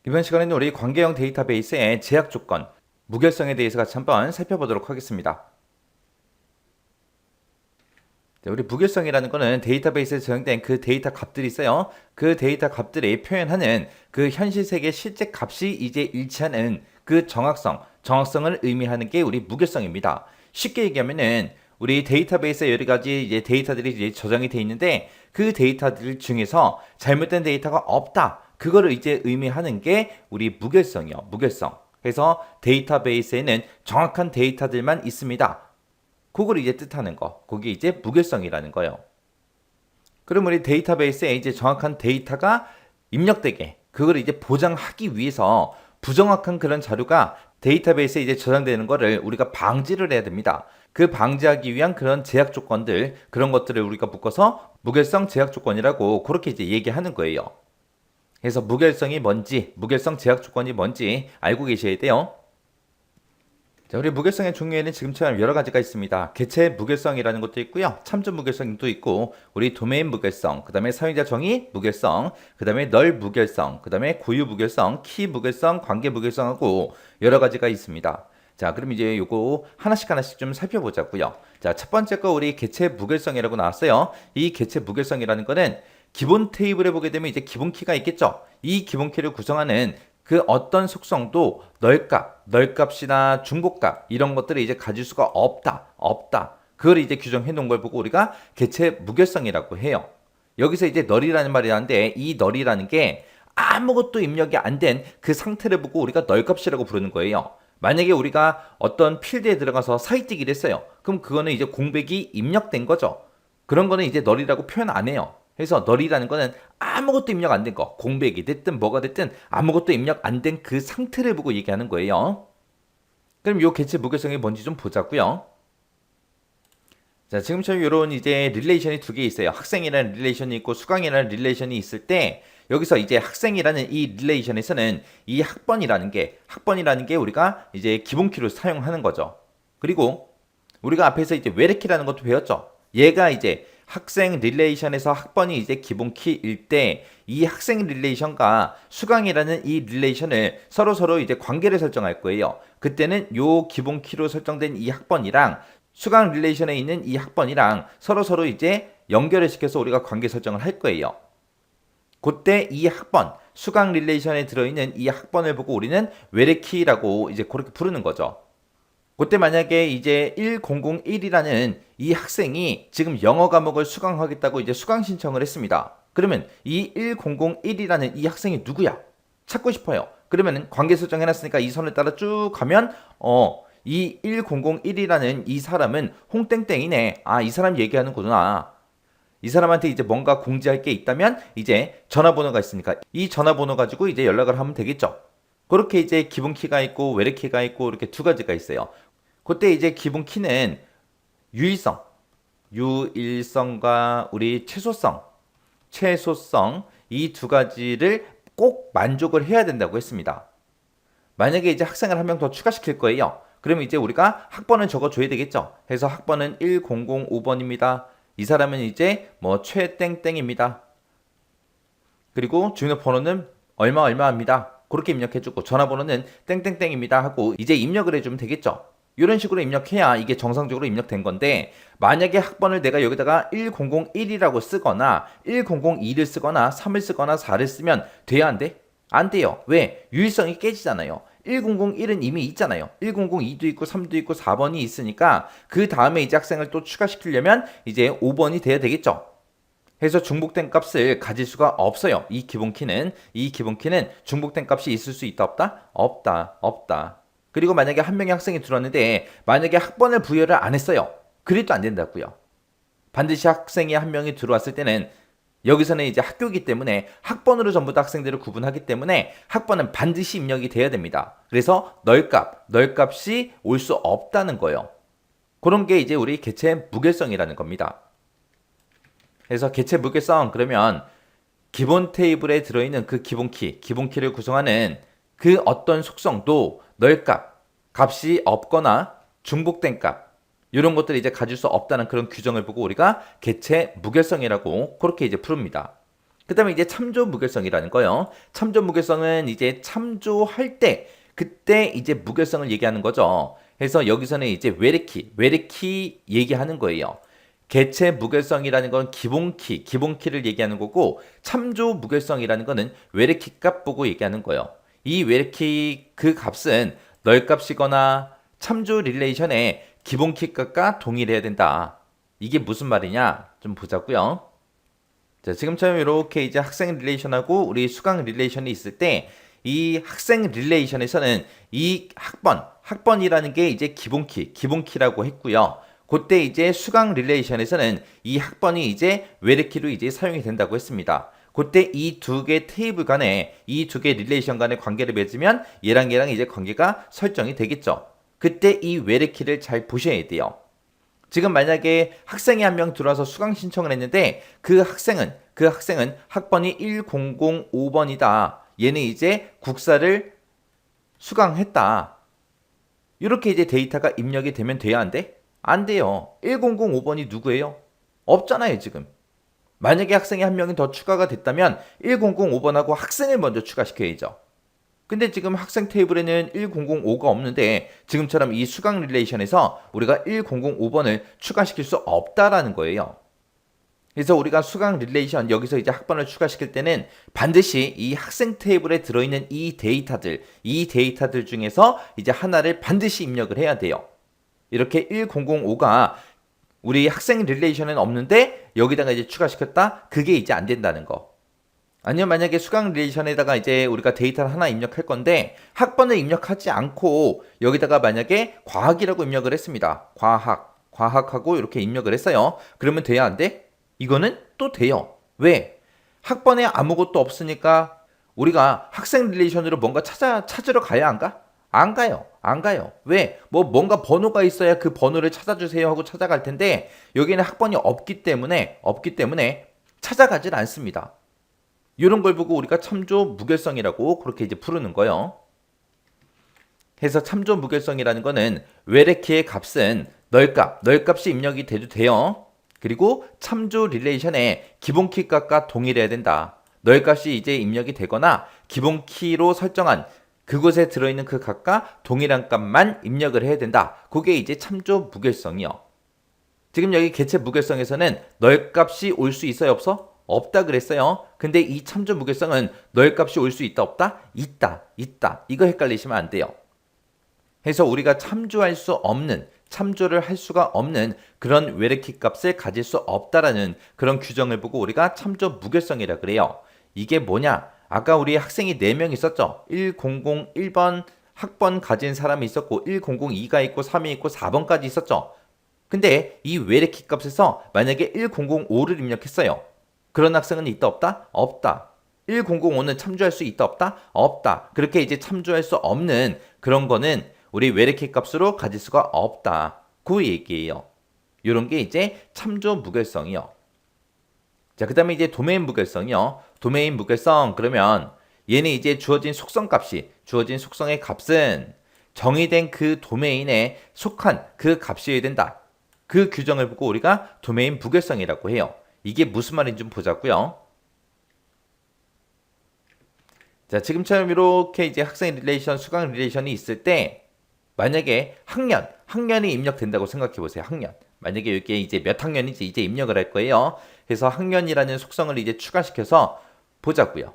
이번 시간에는 우리 관계형 데이터베이스의 제약 조건, 무결성에 대해서 같이 한번 살펴보도록 하겠습니다. 우리 무결성이라는 거는 데이터베이스에 저장된 그 데이터 값들이 있어요. 그 데이터 값들이 표현하는 그 현실 세계 실제 값이 이제 일치하는 그 정확성을 의미하는 게 우리 무결성입니다. 쉽게 얘기하면은 우리 데이터베이스에 여러 가지 이제 데이터들이 이제 저장이 돼 있는데 그 데이터들 중에서 잘못된 데이터가 없다. 그거를 이제 의미하는 게 우리 무결성이요. 무결성. 그래서 데이터베이스에는 정확한 데이터들만 있습니다. 그걸 이제 뜻하는 거. 그게 이제 무결성이라는 거예요. 그럼 우리 데이터베이스에 이제 정확한 데이터가 입력되게 그걸 이제 보장하기 위해서 부정확한 그런 자료가 데이터베이스에 이제 저장되는 거를 우리가 방지를 해야 됩니다. 그 방지하기 위한 그런 제약 조건들, 그런 것들을 우리가 묶어서 무결성 제약 조건이라고 그렇게 이제 얘기하는 거예요. 그래서 무결성이 뭔지, 무결성 제약 조건이 뭔지 알고 계셔야 돼요. 자, 우리 무결성의 종류에는 지금처럼 여러 가지가 있습니다. 개체 무결성이라는 것도 있고요. 참조 무결성도 있고, 우리 도메인 무결성, 그 다음에 사용자 정의 무결성, 그 다음에 널 무결성, 그 다음에 고유 무결성, 키 무결성, 관계 무결성하고 여러 가지가 있습니다. 자, 그럼 이제 요거 하나씩 좀 살펴보자고요. 자, 첫 번째 거 우리 개체 무결성이라고 나왔어요. 이 개체 무결성이라는 거는 기본 테이블에 보게 되면 이제 기본 키가 있겠죠. 이 기본 키를 구성하는 그 어떤 속성도 널값이나 중복값 이런 것들을 이제 가질 수가 없다. 그걸 이제 규정해 놓은 걸 보고 우리가 개체 무결성이라고 해요. 여기서 이제 널이라는 말이 나는데 이 널이라는 게 아무것도 입력이 안 된 그 상태를 보고 우리가 널값이라고 부르는 거예요. 만약에 우리가 어떤 필드에 들어가서 사이뛰기를 했어요. 그럼 그거는 이제 공백이 입력된 거죠. 그런 거는 이제 널이라고 표현 안 해요. 그래서 널이라는 거는 아무것도 입력 안 된 거, 공백이 됐든 뭐가 됐든 아무것도 입력 안 된 그 상태를 보고 얘기하는 거예요. 그럼 요 개체 무결성이 뭔지 좀 보자고요. 자, 지금처럼 이런 이제 릴레이션이 두 개 있어요. 학생이라는 릴레이션이 있고 수강이라는 릴레이션이 있을 때 여기서 이제 학생이라는 이 릴레이션에서는 이 학번이라는 게 우리가 이제 기본키로 사용하는 거죠. 그리고 우리가 앞에서 이제 외래키라는 것도 배웠죠. 얘가 이제 학생 릴레이션에서 학번이 이제 기본 키일 때 이 학생 릴레이션과 수강이라는 이 릴레이션을 서로 이제 관계를 설정할 거예요. 그때는 요 기본 키로 설정된 이 학번이랑 수강 릴레이션에 있는 이 학번이랑 서로 이제 연결을 시켜서 우리가 관계 설정을 할 거예요. 그때 이 학번, 수강 릴레이션에 들어있는 이 학번을 보고 우리는 외래키라고 이제 그렇게 부르는 거죠. 그때 만약에 이제 1001이라는 이 학생이 지금 영어 과목을 수강하겠다고 이제 수강 신청을 했습니다. 그러면 이 1001이라는 이 학생이 누구야? 찾고 싶어요. 그러면 관계 설정 해놨으니까 이 선을 따라 쭉 가면 이 1001이라는 이 사람은 홍땡땡이네. 아, 이 사람 얘기하는 거구나. 이 사람한테 이제 뭔가 공지할 게 있다면 이제 전화번호가 있으니까 이 전화번호 가지고 이제 연락을 하면 되겠죠. 그렇게 이제 기본 키가 있고 외래 키가 있고 이렇게 두 가지가 있어요. 그때 이제 기본 키는 유일성과 우리 최소성 이 두 가지를 꼭 만족을 해야 된다고 했습니다. 만약에 이제 학생을 한 명 더 추가시킬 거예요. 그러면 이제 우리가 학번을 적어줘야 되겠죠. 그래서 학번은 1005번입니다. 이 사람은 이제 뭐 최땡땡입니다. 그리고 주민번호는 얼마입니다. 그렇게 입력해주고 전화번호는 땡땡땡입니다 하고 이제 입력을 해주면 되겠죠. 이런 식으로 입력해야 이게 정상적으로 입력된 건데 만약에 학번을 내가 여기다가 1001이라고 쓰거나 1002를 쓰거나 3을 쓰거나 4를 쓰면 돼야 안 돼? 안 돼요. 왜? 유일성이 깨지잖아요. 1001은 이미 있잖아요. 1002도 있고 3도 있고 4번이 있으니까 그 다음에 이제 학생을 또 추가시키려면 이제 5번이 돼야 되겠죠. 그래서 중복된 값을 가질 수가 없어요. 이 기본키는 중복된 값이 있을 수 있다 없다. 그리고 만약에 한 명의 학생이 들어왔는데 만약에 학번을 부여를 안 했어요. 그래도 안 된다고요. 반드시 학생이 한 명이 들어왔을 때는 여기서는 이제 학교이기 때문에 학번으로 전부 다 학생들을 구분하기 때문에 학번은 반드시 입력이 돼야 됩니다. 그래서 널값이 올 수 없다는 거예요. 그런 게 이제 우리 개체 무결성이라는 겁니다. 그래서 개체 무결성 그러면 기본 테이블에 들어있는 그 기본키를 구성하는 그 어떤 속성도 값이 없거나 중복된 값 이런 것들을 이제 가질 수 없다는 그런 규정을 보고 우리가 개체 무결성이라고 그렇게 이제 부릅니다. 그 다음에 이제 참조 무결성이라는 거요. 참조 무결성은 이제 참조할 때, 그때 이제 무결성을 얘기하는 거죠. 그래서 여기서는 이제 외래키 얘기하는 거예요. 개체 무결성이라는 건 기본키를 얘기하는 거고, 참조 무결성이라는 거는 외래키 값 보고 얘기하는 거예요. 이 외래키 그 값은 널값이거나 참조 릴레이션의 기본키 값과 동일해야 된다. 이게 무슨 말이냐? 좀 보자고요. 자, 지금처럼 이렇게 이제 학생 릴레이션하고 우리 수강 릴레이션이 있을 때, 이 학생 릴레이션에서는 이 학번이라는 게 이제 기본키라고 했고요. 그때 이제 수강 릴레이션에서는 이 학번이 이제 외래키로 이제 사용이 된다고 했습니다. 그때 이 두 개 테이블 간에, 이 두 개 릴레이션 간의 관계를 맺으면 얘랑 이제 관계가 설정이 되겠죠. 그때 이 외래키를 잘 보셔야 돼요. 지금 만약에 학생이 한 명 들어와서 수강 신청을 했는데 그 학생은 학번이 1005번이다. 얘는 이제 국사를 수강했다. 이렇게 이제 데이터가 입력이 되면 돼야 안 돼? 안 돼요. 1005번이 누구예요? 없잖아요, 지금. 만약에 학생이 한 명이 더 추가가 됐다면 1005번하고 학생을 먼저 추가시켜야죠. 근데 지금 학생 테이블에는 1005가 없는데 지금처럼 이 수강 릴레이션에서 우리가 1005번을 추가시킬 수 없다라는 거예요. 그래서 우리가 수강 릴레이션 여기서 이제 학번을 추가시킬 때는 반드시 이 학생 테이블에 들어있는 이 데이터들 중에서 이제 하나를 반드시 입력을 해야 돼요. 이렇게 1005가 우리 학생 릴레이션에는 없는데 여기다가 이제 추가시켰다? 그게 이제 안 된다는 거. 아니면 만약에 수강 릴레이션에다가 이제 우리가 데이터를 하나 입력할 건데 학번을 입력하지 않고 여기다가 만약에 과학이라고 입력을 했습니다. 과학하고 이렇게 입력을 했어요. 그러면 돼야 안 돼? 이거는 또 돼요. 왜? 학번에 아무것도 없으니까 우리가 학생 릴레이션으로 뭔가 찾으러 가야 안 가? 안 가요. 왜? 뭔가 번호가 있어야 그 번호를 찾아주세요 하고 찾아갈 텐데 여기는 학번이 없기 때문에 찾아가질 않습니다. 이런 걸 보고 우리가 참조 무결성이라고 그렇게 이제 부르는 거예요. 그래서 참조 무결성이라는 거는 외래키의 값은 널값이 입력이 돼도 돼요. 그리고 참조 릴레이션의 기본키 값과 동일해야 된다. 널값이 이제 입력이 되거나 기본키로 설정한 그곳에 들어있는 그 값과 동일한 값만 입력을 해야 된다. 그게 이제 참조 무결성이요. 지금 여기 개체 무결성에서는 널값이 올 수 있어요, 없어? 없다 그랬어요. 근데 이 참조 무결성은 널값이 올 수 있다, 없다? 있다. 이거 헷갈리시면 안 돼요. 그래서 우리가 참조를 할 수가 없는 그런 외래키 값을 가질 수 없다라는 그런 규정을 보고 우리가 참조 무결성이라 그래요. 이게 뭐냐? 아까 우리 학생이 4명 있었죠? 1001번 학번 가진 사람이 있었고 1002가 있고 3이 있고 4번까지 있었죠? 근데 이 외래키 값에서 만약에 1005를 입력했어요. 그런 학생은 있다, 없다? 없다. 1005는 참조할 수 있다, 없다? 없다. 그렇게 이제 참조할 수 없는 그런 거는 우리 외래키 값으로 가질 수가 없다. 그 얘기예요. 이런 게 이제 참조 무결성이요. 자, 그 다음에 이제 도메인 무결성이요. 도메인 무결성 그러면 얘는 이제 주어진 속성의 값은 정의된 그 도메인에 속한 그 값이어야 된다. 그 규정을 보고 우리가 도메인 무결성이라고 해요. 이게 무슨 말인지 좀 보자고요. 자, 지금처럼 이렇게 이제 학생 릴레이션, 수강 릴레이션이 있을 때 만약에 학년이 입력된다고 생각해 보세요. 학년. 만약에 이게 이제 몇 학년인지 이제 입력을 할 거예요. 그래서 학년이라는 속성을 이제 추가시켜서 보자고요.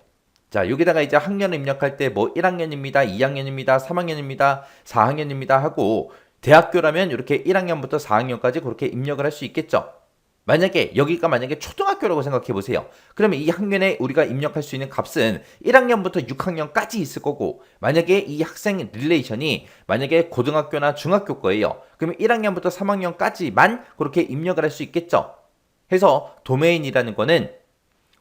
자, 여기다가 이제 학년을 입력할 때 뭐 1학년입니다, 2학년입니다, 3학년입니다, 4학년입니다 하고 대학교라면 이렇게 1학년부터 4학년까지 그렇게 입력을 할 수 있겠죠. 여기가 만약에 초등학교라고 생각해 보세요. 그러면 이 학년에 우리가 입력할 수 있는 값은 1학년부터 6학년까지 있을 거고, 만약에 이 학생 릴레이션이 만약에 고등학교나 중학교 거예요. 그러면 1학년부터 3학년까지만 그렇게 입력을 할 수 있겠죠. 해서 도메인이라는 거는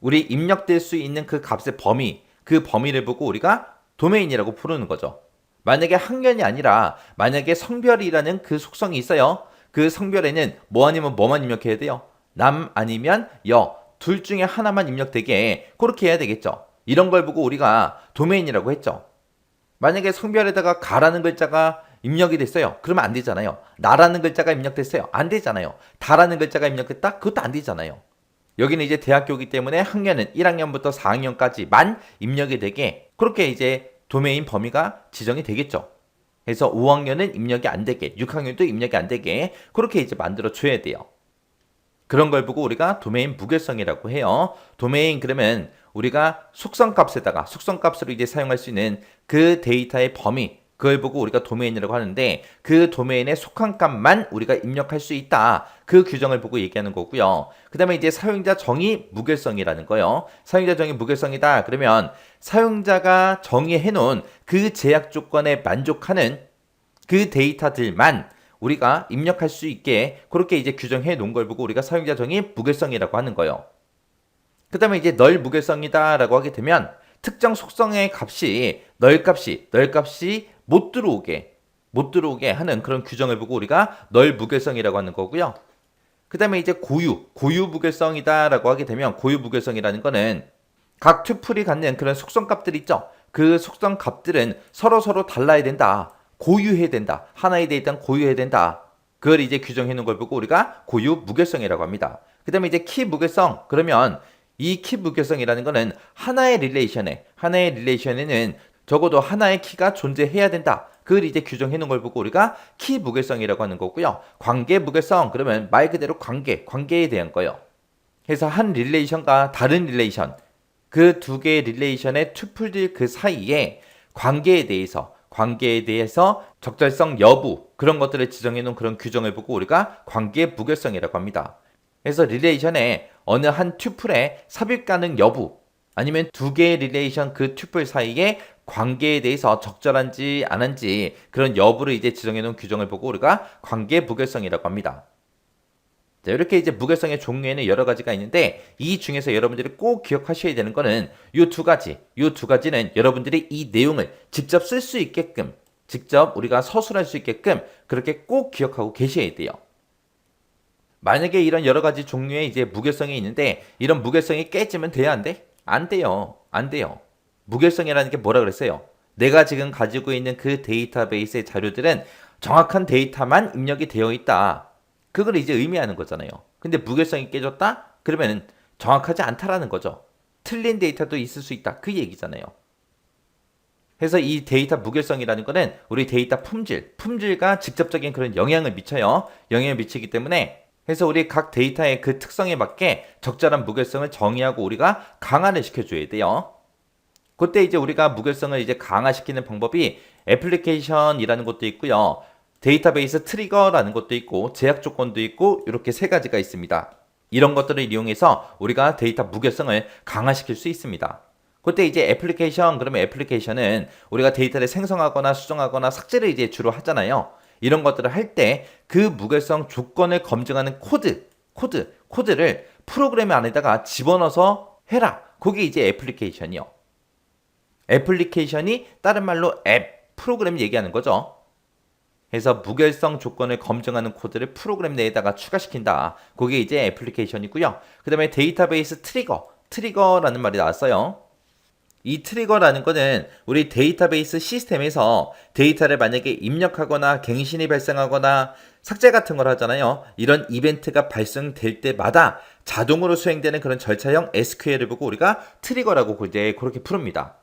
우리 입력될 수 있는 그 값의 그 범위를 보고 우리가 도메인이라고 부르는 거죠. 만약에 학년이 아니라 만약에 성별이라는 그 속성이 있어요. 그 성별에는 뭐 아니면 뭐만 입력해야 돼요? 남 아니면 여, 둘 중에 하나만 입력되게 그렇게 해야 되겠죠. 이런 걸 보고 우리가 도메인이라고 했죠. 만약에 성별에다가 가라는 글자가 입력이 됐어요. 그러면 안 되잖아요. 나라는 글자가 입력됐어요. 안 되잖아요. 다라는 글자가 입력됐다? 그것도 안 되잖아요. 여기는 이제 대학교이기 때문에 학년은 1학년부터 4학년까지만 입력이 되게 그렇게 이제 도메인 범위가 지정이 되겠죠. 그래서 5학년은 입력이 안 되게, 6학년도 입력이 안 되게 그렇게 이제 만들어 줘야 돼요. 그런 걸 보고 우리가 도메인 무결성이라고 해요. 도메인 그러면 우리가 속성값에다가 속성값으로 이제 사용할 수 있는 그 데이터의 범위 그걸 보고 우리가 도메인이라고 하는데 그 도메인에 속한 값만 우리가 입력할 수 있다. 그 규정을 보고 얘기하는 거고요. 그 다음에 이제 사용자 정의 무결성이라는 거요. 사용자 정의 무결성이다. 그러면 사용자가 정의해 놓은 그 제약 조건에 만족하는 그 데이터들만 우리가 입력할 수 있게 그렇게 이제 규정해 놓은 걸 보고 우리가 사용자 정의 무결성이라고 하는 거예요. 그 다음에 이제 널 무결성이다 라고 하게 되면 특정 속성의 값이 널 값이 못 들어오게 하는 그런 규정을 보고 우리가 널 무결성이라고 하는 거고요. 그 다음에 이제 고유 무결성이다 라고 하게 되면 고유 무결성이라는 거는 각 튜플이 갖는 그런 속성 값들 있죠. 그 속성 값들은 서로 달라야 된다. 고유해야 된다. 하나의 데이터는 고유해야 된다. 그걸 이제 규정해 놓은 걸 보고 우리가 고유 무결성이라고 합니다. 그 다음에 이제 키 무결성 그러면 이 키 무결성이라는 거는 하나의 릴레이션에는 적어도 하나의 키가 존재해야 된다. 그걸 이제 규정해 놓은 걸 보고 우리가 키 무결성이라고 하는 거고요. 관계 무결성 그러면 말 그대로 관계에 대한 거예요. 그래서 한 릴레이션과 다른 릴레이션 그 두 개의 릴레이션의 튜플들 그 사이에 관계에 대해서 적절성 여부 그런 것들을 지정해 놓은 그런 규정을 보고 우리가 관계 무결성이라고 합니다. 그래서 릴레이션에 어느 한 튜플의 삽입 가능 여부 아니면 두 개의 릴레이션 그 튜플 사이에 관계에 대해서 적절한지 안 한지 그런 여부를 이제 지정해 놓은 규정을 보고 우리가 관계 무결성이라고 합니다. 자, 이렇게 이제 무결성의 종류에는 여러 가지가 있는데 이 중에서 여러분들이 꼭 기억하셔야 되는 거는 이 두 가지는 여러분들이 이 내용을 직접 쓸 수 있게끔 직접 우리가 서술할 수 있게끔 그렇게 꼭 기억하고 계셔야 돼요. 만약에 이런 여러 가지 종류의 이제 무결성이 있는데 이런 무결성이 깨지면 돼야 안 돼? 안 돼요. 무결성이라는 게 뭐라 그랬어요? 내가 지금 가지고 있는 그 데이터베이스의 자료들은 정확한 데이터만 입력이 되어 있다. 그걸 이제 의미하는 거잖아요. 근데 무결성이 깨졌다? 그러면 정확하지 않다라는 거죠. 틀린 데이터도 있을 수 있다. 그 얘기잖아요. 그래서 이 데이터 무결성이라는 거는 우리 데이터 품질과 직접적인 그런 영향을 미쳐요. 영향을 미치기 때문에 그래서 우리 각 데이터의 그 특성에 맞게 적절한 무결성을 정의하고 우리가 강화를 시켜줘야 돼요. 그때 이제 우리가 무결성을 이제 강화시키는 방법이 애플리케이션이라는 것도 있고요. 데이터베이스 트리거라는 것도 있고 제약 조건도 있고 이렇게 세 가지가 있습니다. 이런 것들을 이용해서 우리가 데이터 무결성을 강화시킬 수 있습니다. 그때 이제 애플리케이션 그러면 애플리케이션은 우리가 데이터를 생성하거나 수정하거나 삭제를 이제 주로 하잖아요. 이런 것들을 할 때 그 무결성 조건을 검증하는 코드를 프로그램 안에다가 집어넣어서 해라. 그게 이제 애플리케이션이요. 애플리케이션이 다른 말로 프로그램 얘기하는 거죠. 그래서 무결성 조건을 검증하는 코드를 프로그램 내에다가 추가시킨다. 그게 이제 애플리케이션이고요. 그 다음에 데이터베이스 트리거라는 말이 나왔어요. 이 트리거라는 거는 우리 데이터베이스 시스템에서 데이터를 만약에 입력하거나 갱신이 발생하거나 삭제 같은 걸 하잖아요. 이런 이벤트가 발생될 때마다 자동으로 수행되는 그런 절차형 SQL을 보고 우리가 트리거라고 이제 그렇게 부릅니다.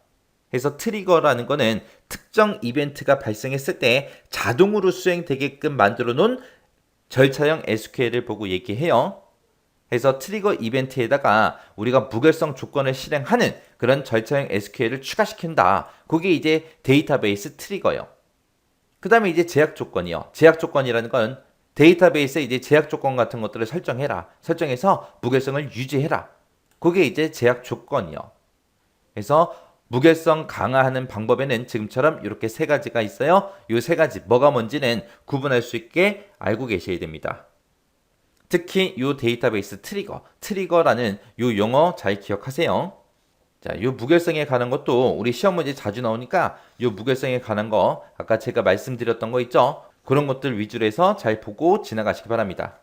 그래서 트리거라는 거는 특정 이벤트가 발생했을 때 자동으로 수행되게끔 만들어 놓은 절차형 SQL을 보고 얘기해요. 그래서 트리거 이벤트에다가 우리가 무결성 조건을 실행하는 그런 절차형 SQL을 추가시킨다. 그게 이제 데이터베이스 트리거예요. 그 다음에 이제 제약 조건이요. 제약 조건이라는 건 데이터베이스에 이제 제약 조건 같은 것들을 설정해서 무결성을 유지해라. 그게 이제 제약 조건이요. 그래서 무결성 강화하는 방법에는 지금처럼 이렇게 세 가지가 있어요. 이 세 가지 뭐가 뭔지는 구분할 수 있게 알고 계셔야 됩니다. 특히 이 데이터베이스 트리거라는 이 용어 잘 기억하세요. 자, 이 무결성에 관한 것도 우리 시험 문제 자주 나오니까 이 무결성에 관한 거 아까 제가 말씀드렸던 거 있죠? 그런 것들 위주로 해서 잘 보고 지나가시기 바랍니다.